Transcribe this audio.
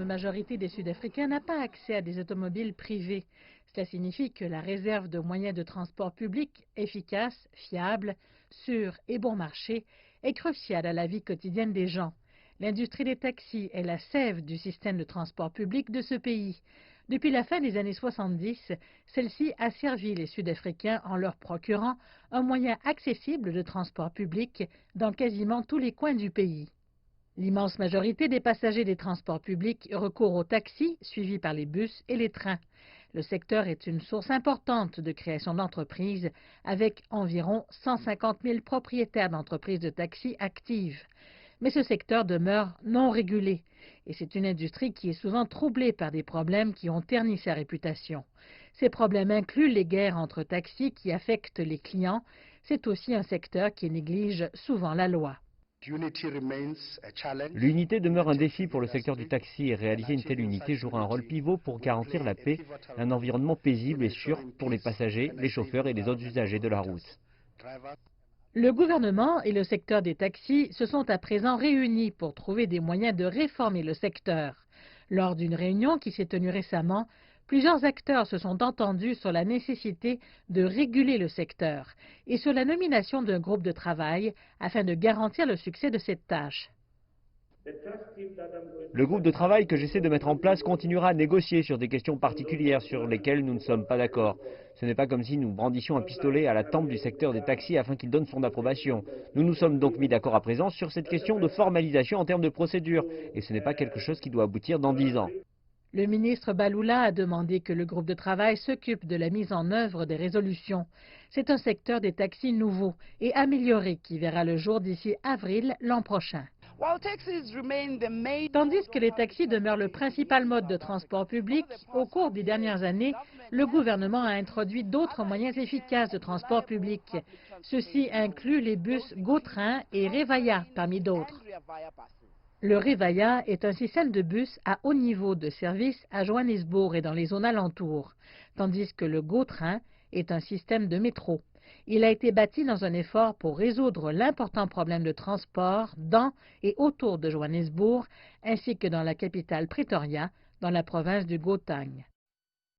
majorité des Sud-Africains n'a pas accès à des automobiles privées. Cela signifie que la réserve de moyens de transport public efficaces, fiables, sûrs et bon marché est cruciale à la vie quotidienne des gens. L'industrie des taxis est la sève du système de transport public de ce pays. Depuis la fin des années 70, celle-ci a servi les Sud-Africains en leur procurant un moyen accessible de transport public dans quasiment tous les coins du pays. L'immense majorité des passagers des transports publics recourent aux taxis, suivis par les bus et les trains. Le secteur est une source importante de création d'entreprises, avec environ 150 000 propriétaires d'entreprises de taxis actives. Mais ce secteur demeure non régulé, et c'est une industrie qui est souvent troublée par des problèmes qui ont terni sa réputation. Ces problèmes incluent les guerres entre taxis qui affectent les clients. C'est aussi un secteur qui néglige souvent la loi. L'unité demeure un défi pour le secteur du taxi et réaliser une telle unité jouera un rôle pivot pour garantir la paix, un environnement paisible et sûr pour les passagers, les chauffeurs et les autres usagers de la route. Le gouvernement et le secteur des taxis se sont à présent réunis pour trouver des moyens de réformer le secteur. Lors d'une réunion qui s'est tenue récemment, plusieurs acteurs se sont entendus sur la nécessité de réguler le secteur et sur la nomination d'un groupe de travail afin de garantir le succès de cette tâche. Le groupe de travail que j'essaie de mettre en place continuera à négocier sur des questions particulières sur lesquelles nous ne sommes pas d'accord. Ce n'est pas comme si nous brandissions un pistolet à la tempe du secteur des taxis afin qu'il donne son approbation. Nous nous sommes donc mis d'accord à présent sur cette question de formalisation en termes de procédure, et ce n'est pas quelque chose qui doit aboutir dans 10 ans. Le ministre Balula a demandé que le groupe de travail s'occupe de la mise en œuvre des résolutions. C'est un secteur des taxis nouveau et amélioré qui verra le jour d'ici avril l'an prochain. Tandis que les taxis demeurent le principal mode de transport public, au cours des dernières années, le gouvernement a introduit d'autres moyens efficaces de transport public. Ceux-ci incluent les bus GoTrain et Revaya, parmi d'autres. Le Revaya est un système de bus à haut niveau de service à Johannesburg et dans les zones alentours, tandis que le GoTrain est un système de métro. Il a été bâti dans un effort pour résoudre l'important problème de transport dans et autour de Johannesburg, ainsi que dans la capitale Pretoria, dans la province du Gauteng.